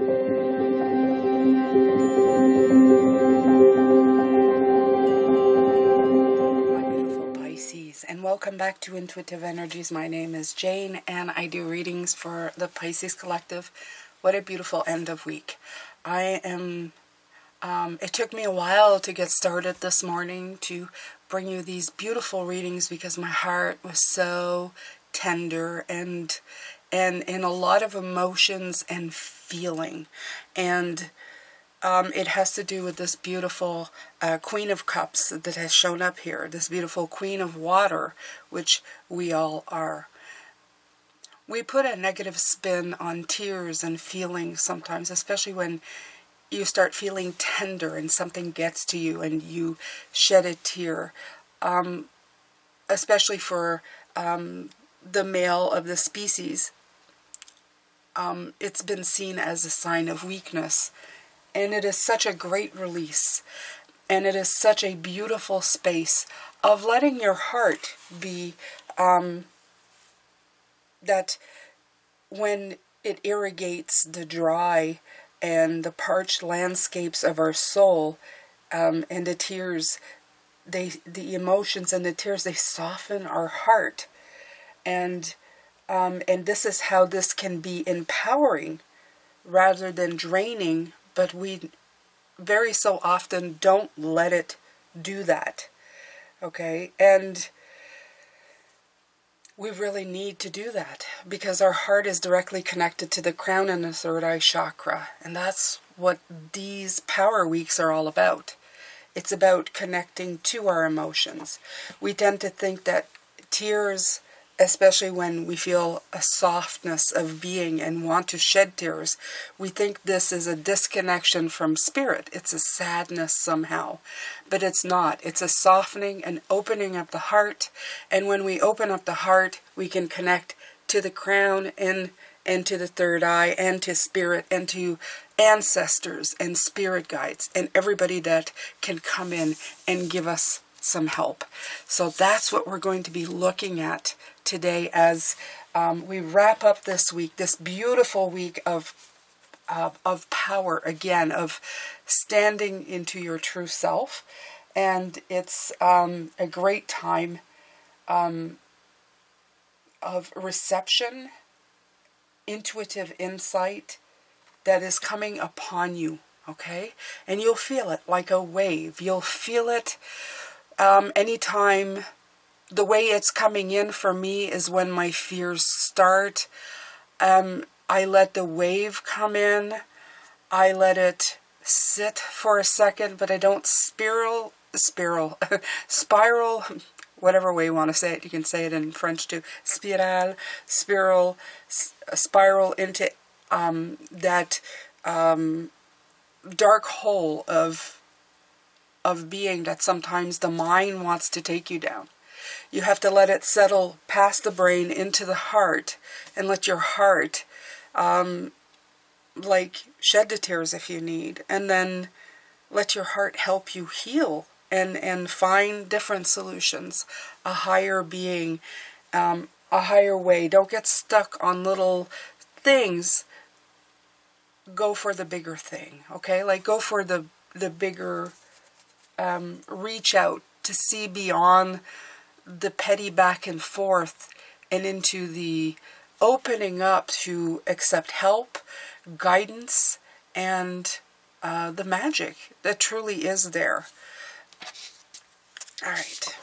And welcome back to Intuitive Energies. My name is Jane and I do readings for the Pisces Collective. What a beautiful end of week. It took me a while to get started this morning to bring you these beautiful readings because my heart was so tender and in a lot of emotions and feeling. And it has to do with this beautiful Queen of Cups that has shown up here, this beautiful Queen of Water, which we all are. We put a negative spin on tears and feelings sometimes, especially when you start feeling tender and something gets to you and you shed a tear, especially for the male of the species. It's been seen as a sign of weakness. And it is such a great release. And it is such a beautiful space of letting your heart be, that when it irrigates the dry and the parched landscapes of our soul, and the tears, the emotions and the tears, they soften our heart. And this is how this can be empowering rather than draining. But we very so often don't let it do that, okay? And we really need to do that because our heart is directly connected to the crown and the third eye chakra. And that's what these power weeks are all about. It's about connecting to our emotions. We tend to think that tears, especially when we feel a softness of being and want to shed tears, we think this is a disconnection from spirit. It's a sadness somehow. But it's not. It's a softening and opening up the heart. And when we open up the heart, we can connect to the crown and to the third eye and to spirit and to ancestors and spirit guides and everybody that can come in and give us some help. So that's what we're going to be looking at today as we wrap up this week, this beautiful week of power, again, of standing into your true self. And it's a great time of reception, intuitive insight that is coming upon you, okay? And you'll feel it like a wave. You'll feel it anytime. The way it's coming in for me is when my fears start. I let the wave come in. I let it sit for a second, but I don't spiral, whatever way you want to say it. You can say it in French too. Spiral into that dark hole of being that sometimes the mind wants to take you down. You have to let it settle past the brain into the heart and let your heart, shed the tears if you need. And then let your heart help you heal and find different solutions, a higher being, a higher way. Don't get stuck on little things. Go for the bigger thing, okay? Like go for the bigger, reach out to see beyond the petty back and forth and into the opening up to accept help, guidance, and the magic that truly is there. All right.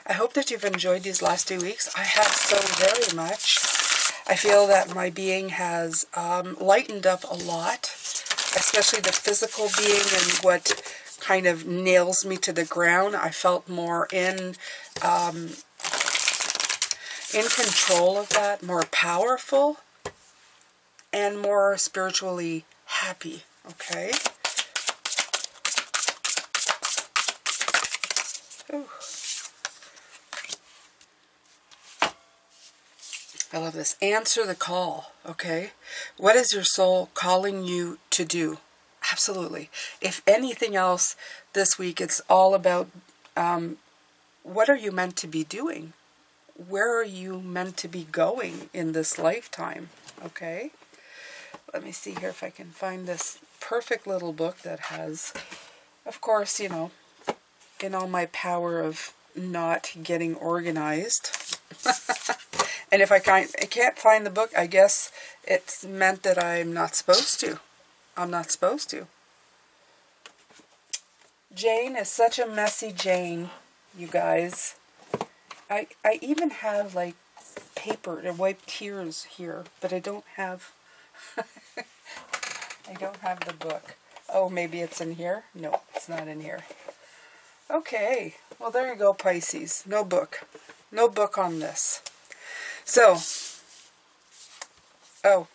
I hope that you've enjoyed these last 2 weeks. I have so very much. I feel that my being has lightened up a lot, especially the physical being and what kind of nails me to the ground. I felt more in control of that, more powerful, and more spiritually happy, okay? Ooh. I love this. Answer the call, okay? What is your soul calling you to do? Absolutely. If anything else this week, it's all about what are you meant to be doing? Where are you meant to be going in this lifetime? Okay? Let me see here if I can find this perfect little book that has, of course, in all my power of not getting organized. And if I can't find the book, I guess it's meant that I'm not supposed to. I'm not supposed to. Jane is such a messy Jane, you guys. I even have like paper to wipe tears here, but I don't have I don't have the book. Oh, maybe it's in here? No, it's not in here. Okay. Well, there you go, Pisces. No book. No book on this. So, oh,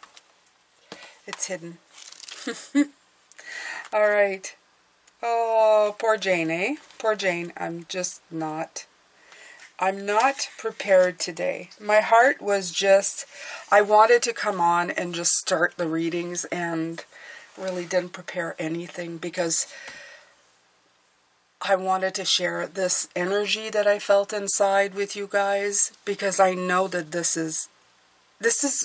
it's hidden. All right. Oh, poor Jane, eh? Poor Jane. I'm not prepared today. My heart was just, I wanted to come on and just start the readings and really didn't prepare anything because I wanted to share this energy that I felt inside with you guys because I know that this is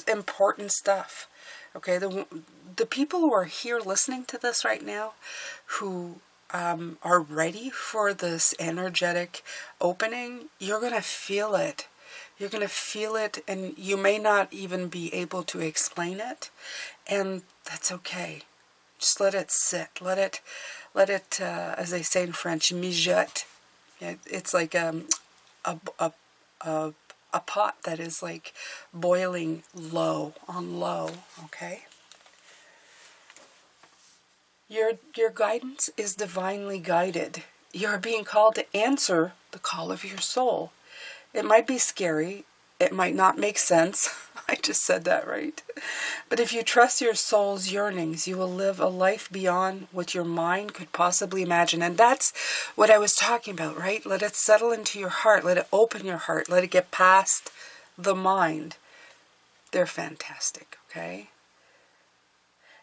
important stuff. Okay, the people who are here listening to this right now who are ready for this energetic opening, you're going to feel it. You're going to feel it, and you may not even be able to explain it, and that's okay. Just let it sit. Let it, as they say in French, mijote. It's like a pot that is like boiling on low, okay? Your guidance is divinely guided. You're being called to answer the call of your soul. It might be scary. It might not make sense. I just said that right. But if you trust your soul's yearnings, you will live a life beyond what your mind could possibly imagine. And that's what I was talking about, right? Let it settle into your heart. Let it open your heart. Let it get past the mind. They're fantastic, okay?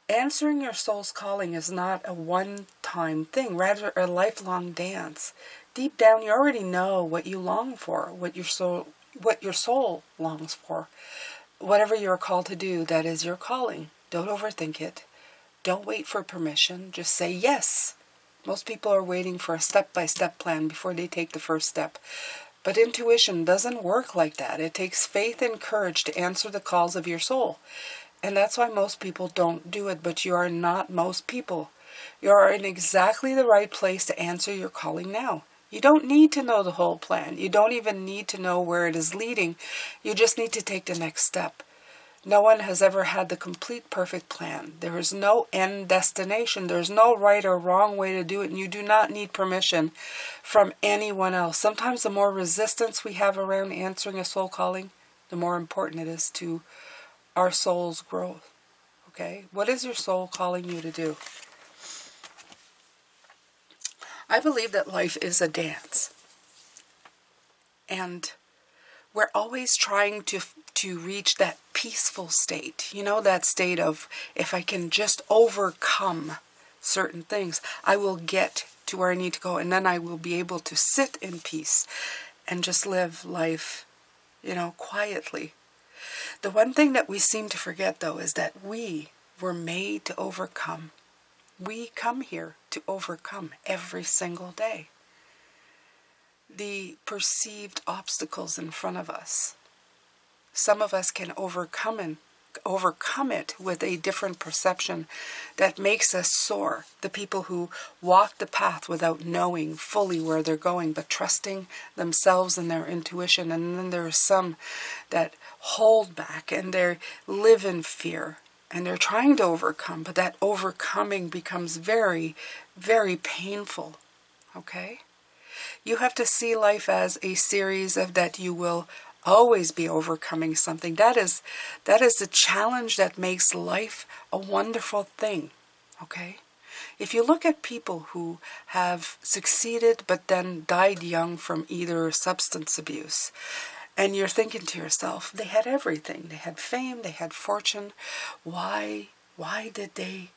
Answering your soul's calling is not a one-time thing, rather a lifelong dance. Deep down, you already know what you long for, what your soul longs for. Whatever you're called to do, that is your calling. Don't overthink it. Don't wait for permission. Just say yes. Most people are waiting for a step-by-step plan before they take the first step. But intuition doesn't work like that. It takes faith and courage to answer the calls of your soul. And that's why most people don't do it, but you are not most people. You are in exactly the right place to answer your calling now. You don't need to know the whole plan. You don't even need to know where it is leading. You just need to take the next step. No one has ever had the complete perfect plan. There is no end destination. There's no right or wrong way to do it, and you do not need permission from anyone else. Sometimes the more resistance we have around answering a soul calling, the more important it is to our soul's growth. Okay? What is your soul calling you to do? I believe that life is a dance. And we're always trying to reach that peaceful state. You know, that state of, if I can just overcome certain things, I will get to where I need to go. And then I will be able to sit in peace and just live life, quietly. The one thing that we seem to forget, though, is that we were made to overcome. We come here to overcome every single day the perceived obstacles in front of us. Some of us can overcome it with a different perception that makes us soar. The people who walk the path without knowing fully where they're going, but trusting themselves and their intuition. And then there are some that hold back and they live in fear and they're trying to overcome, but that overcoming becomes very, very painful. Okay? You have to see life as a series of that you will always be overcoming something. That is the challenge that makes life a wonderful thing. Okay? If you look at people who have succeeded but then died young from either substance abuse, and you're thinking to yourself, they had everything. They had fame, they had fortune. Why did they,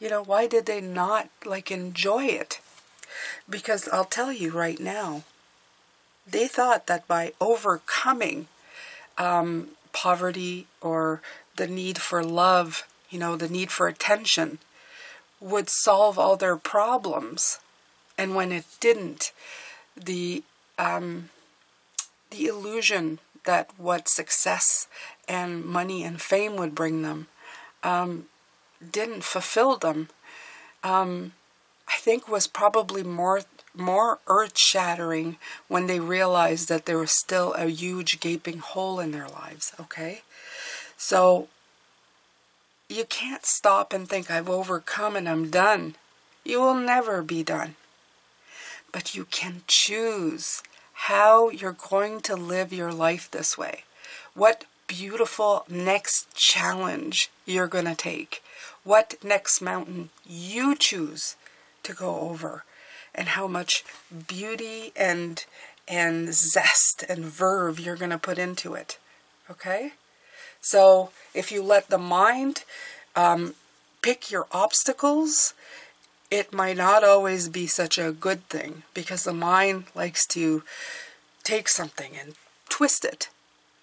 You know, why did they not like enjoy it? Because I'll tell you right now, they thought that by overcoming poverty or the need for love, you know, the need for attention, would solve all their problems. And when it didn't, the illusion that what success and money and fame would bring them didn't fulfill them, I think was probably more earth-shattering when they realized that there was still a huge gaping hole in their lives, okay? So you can't stop and think, I've overcome and I'm done. You will never be done. But you can choose how you're going to live your life this way. What beautiful next challenge you're going to take. What next mountain you choose to go over. And how much beauty and zest and verve you're going to put into it. Okay? So if you let the mind pick your obstacles, it might not always be such a good thing, because the mind likes to take something and twist it.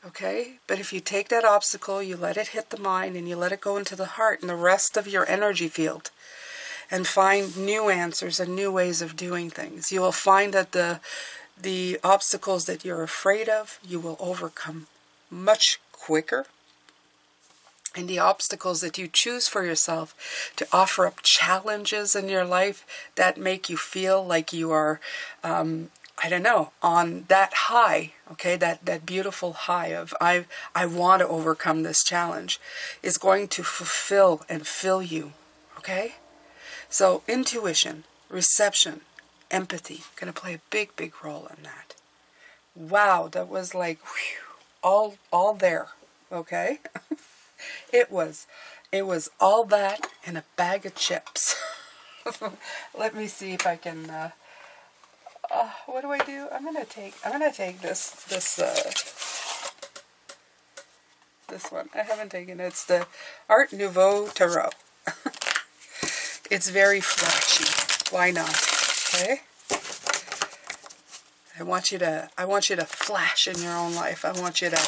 Okay? But if you take that obstacle, you let it hit the mind, and you let it go into the heart and the rest of your energy field, and find new answers and new ways of doing things, you will find that the obstacles that you're afraid of, you will overcome much quicker. And the obstacles that you choose for yourself to offer up challenges in your life that make you feel like you are, I don't know, on that high, okay, that beautiful high of I want to overcome this challenge, is going to fulfill and fill you, okay? So intuition, reception, empathy, going to play a big, big role in that. Wow, that was like, whew, all there, okay? It was all that and a bag of chips. Let me see if I can. What do I do? I'm gonna take this one. I haven't taken it. It's the Art Nouveau Tarot. It's very flashy. Why not? Okay. I want you to flash in your own life. I want you to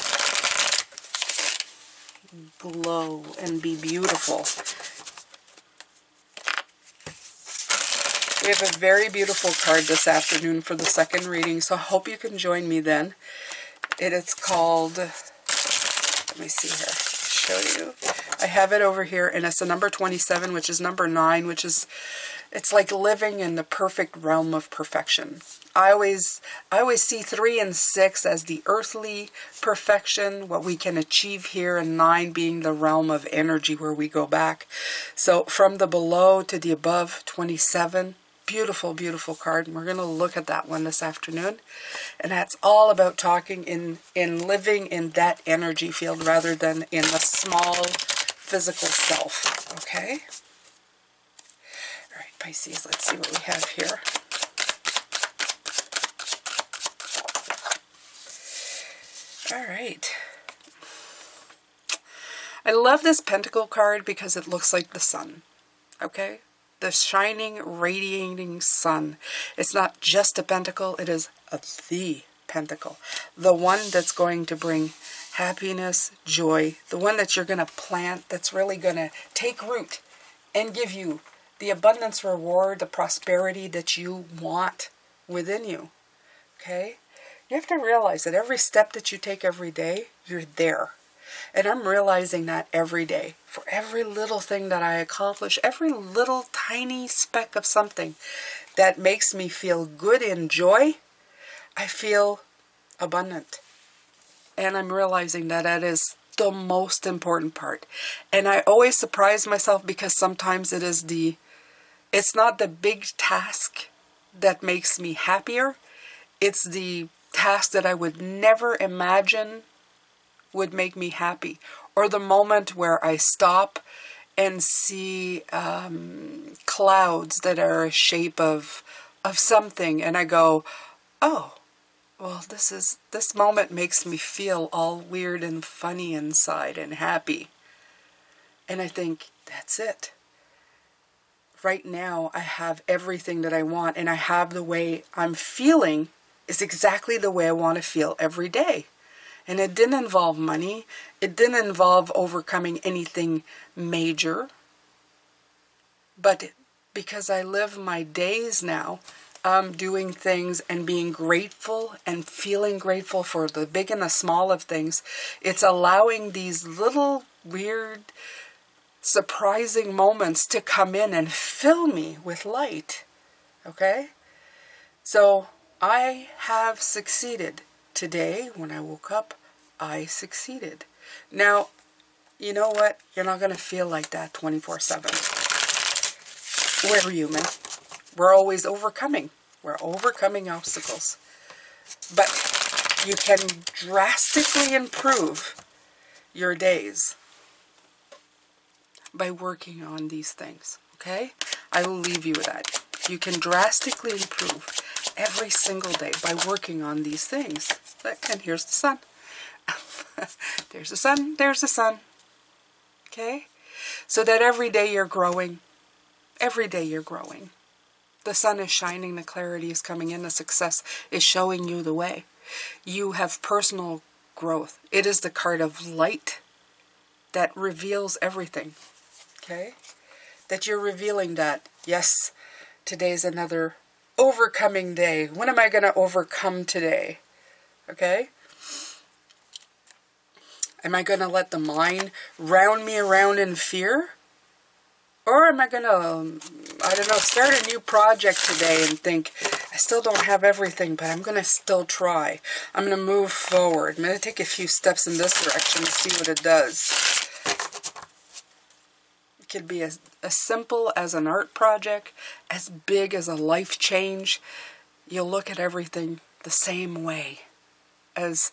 glow and be beautiful. We have a very beautiful card this afternoon for the second reading, so I hope you can join me then. It's called, let me see here, show you. I have it over here, and it's a number 27, which is number 9, which is, it's like living in the perfect realm of perfection. I always see 3 and 6 as the earthly perfection, what we can achieve here, and 9 being the realm of energy where we go back. So from the below to the above, 27, beautiful, beautiful card. And we're going to look at that one this afternoon. And that's all about talking in living in that energy field rather than in the small physical self. Okay? All right, Pisces, let's see what we have here. All right. I love this pentacle card because it looks like the sun. Okay? The shining, radiating sun. It's not just a pentacle, it is the pentacle. The one that's going to bring happiness, joy, the one that you're going to plant, that's really going to take root and give you the abundance, reward, the prosperity that you want within you. Okay? You have to realize that every step that you take every day, you're there. And I'm realizing that every day. For every little thing that I accomplish, every little tiny speck of something that makes me feel good in joy, I feel abundant. And I'm realizing that that is the most important part. And I always surprise myself because sometimes it's not the big task that makes me happier. It's the task that I would never imagine would make me happy. Or the moment where I stop and see clouds that are a shape of something, and I go, oh, well, this moment makes me feel all weird and funny inside and happy. And I think, that's it. right now I have everything that I want, and I have the way I'm feeling is exactly the way I want to feel every day. And it didn't involve money. It didn't involve overcoming anything major. But because I live my days now doing things and being grateful and feeling grateful for the big and the small of things, it's allowing these little weird, surprising moments to come in and fill me with light. Okay? So I have succeeded. Today, when I woke up, I succeeded. Now, you know what? You're not going to feel like that 24/7. We're human. We're always overcoming. We're overcoming obstacles. But you can drastically improve your days by working on these things. Okay? I will leave you with that. You can drastically improve every single day by working on these things. And here's the sun. There's the sun. There's the sun. Okay? So that every day you're growing. Every day you're growing. The sun is shining. The clarity is coming in. The success is showing you the way. You have personal growth. It is the card of light that reveals everything. Okay? That you're revealing that, yes, today's another overcoming day. When am I going to overcome today? Okay? Am I going to let the mind round me around in fear? Or am I going to, I don't know, start a new project today and think, I still don't have everything, but I'm going to still try. I'm going to move forward. I'm going to take a few steps in this direction and see what it does. It could be as simple as an art project, as big as a life change. You'll look at everything the same way, as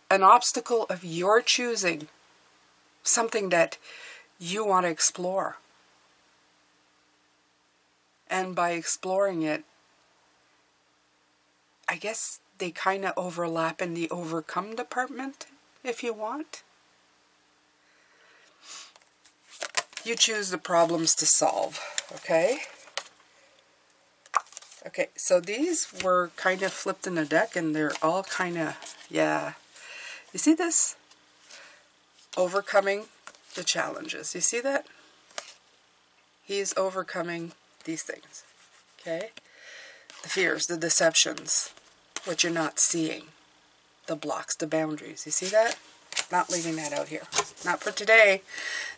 an obstacle of your choosing, something that you want to explore. And by exploring it, I guess they kind of overlap in the overcome department, if you want. You choose the problems to solve, okay? Okay, so these were kind of flipped in the deck, and they're all kind of, yeah. You see this? Overcoming the challenges. You see that? He's overcoming these things, okay? The fears, the deceptions, what you're not seeing, the blocks, the boundaries. You see that? Not leaving that out here. Not for today.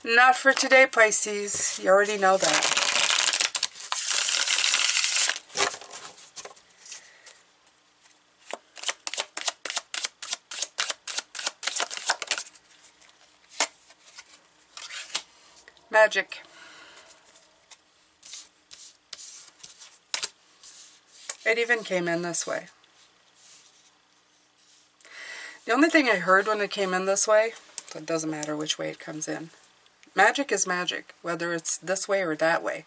Not for today, Pisces. You already know that. Magic. It even came in this way. The only thing I heard when it came in this way, so it doesn't matter which way it comes in. Magic is magic, whether it's this way or that way.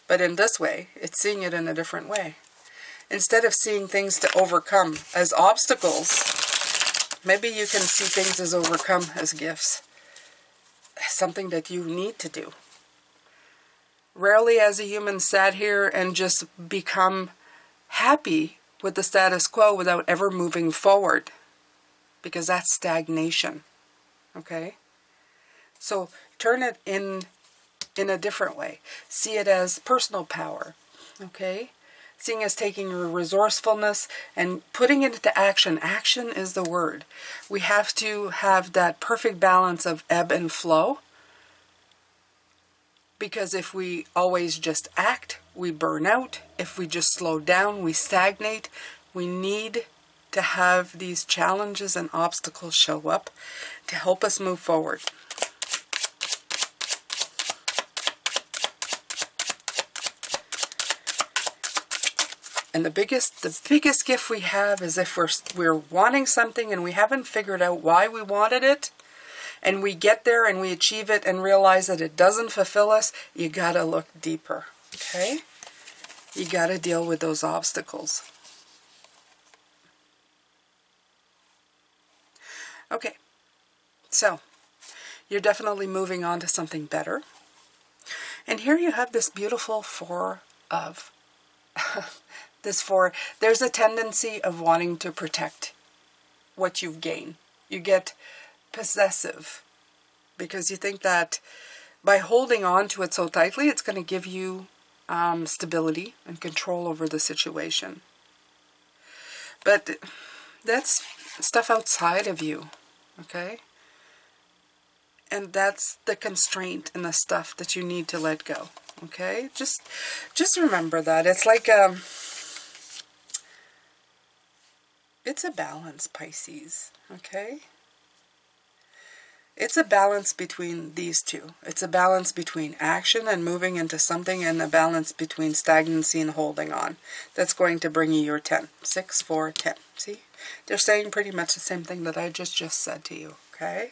But in this way, it's seeing it in a different way. Instead of seeing things to overcome as obstacles, maybe you can see things as overcome as gifts. Something that you need to do. Rarely has a human sat here and just become happy with the status quo without ever moving forward, because that's stagnation. Okay? So turn it in a different way. See it as personal power. Okay? Seeing as taking your resourcefulness and putting it into action. Action is the word. We have to have that perfect balance of ebb and flow. Because if we always just act, we burn out. If we just slow down, we stagnate. We need to have these challenges and obstacles show up to help us move forward. And the biggest gift we have is if we're wanting something and we haven't figured out why we wanted it, and we get there and we achieve it and realize that it doesn't fulfill us, you gotta look deeper, okay? You gotta deal with those obstacles. Okay, so you're definitely moving on to something better. And here you have this beautiful Four of, this Four. There's a tendency of wanting to protect what you've gained. You get possessive because you think that by holding on to it so tightly, it's going to give you stability and control over the situation. But that's stuff outside of you, okay? And that's the constraint and the stuff that you need to let go, okay? Just remember that. It's like, it's a balance, Pisces, okay? It's a balance between these two. It's a balance between action and moving into something, and a balance between stagnancy and holding on. That's going to bring you your 10. 6, 4, 10. See? They're saying pretty much the same thing that I just said to you, okay?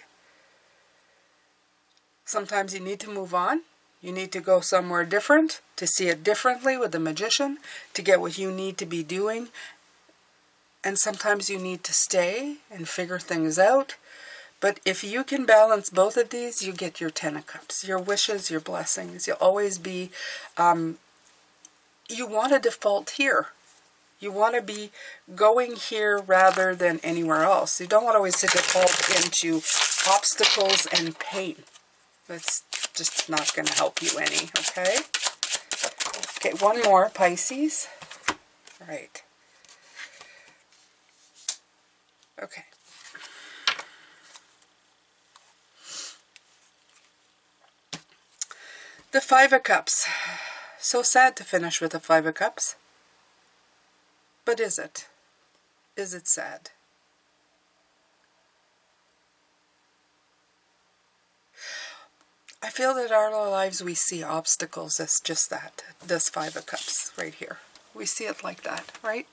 Sometimes you need to move on. You need to go somewhere different, to see it differently with the Magician, to get what you need to be doing. And sometimes you need to stay and figure things out. But if you can balance both of these, you get your 10 of Cups, your wishes, your blessings. You'll always be, you want to default here. You want to be going here rather than anywhere else. You don't want to always default into obstacles and pain. That's just not going to help you any, okay? Okay, one more, Pisces. Right. Okay. The Five of Cups. So sad to finish with the Five of Cups. But is it? Is it sad? I feel that in our lives we see obstacles as just that. This Five of Cups right here. We see it like that, right?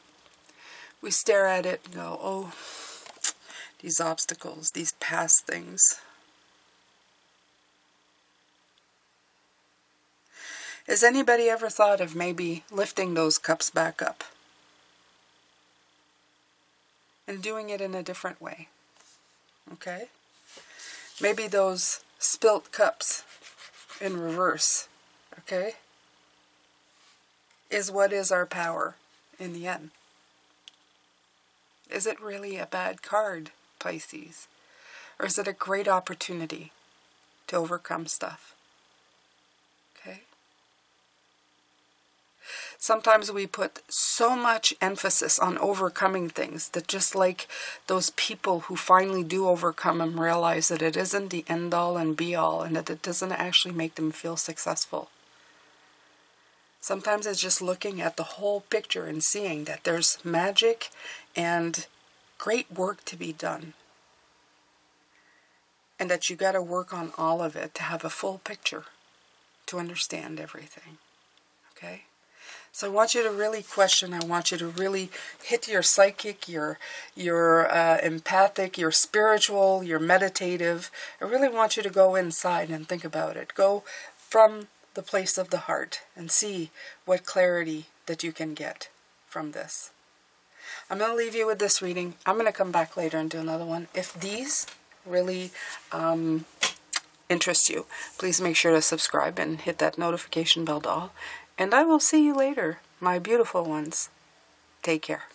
We stare at it and go, oh, these obstacles, these past things. Has anybody ever thought of maybe lifting those cups back up? And doing it in a different way? Okay? Maybe those spilt cups in reverse, okay, is what is our power in the end. Is it really a bad card, Pisces? Or is it a great opportunity to overcome stuff? Okay? Sometimes we put so much emphasis on overcoming things that just like those people who finally do overcome them realize that it isn't the end-all and be-all, and that it doesn't actually make them feel successful. Sometimes it's just looking at the whole picture and seeing that there's magic and great work to be done. And that you got to work on all of it to have a full picture, to understand everything. Okay? So I want you to really question, I want you to really hit your psychic, your empathic, your spiritual, your meditative. I really want you to go inside and think about it. Go from the place of the heart and see what clarity that you can get from this. I'm going to leave you with this reading. I'm going to come back later and do another one. If these really interest you, please make sure to subscribe and hit that notification bell doll. And I will see you later, my beautiful ones. Take care.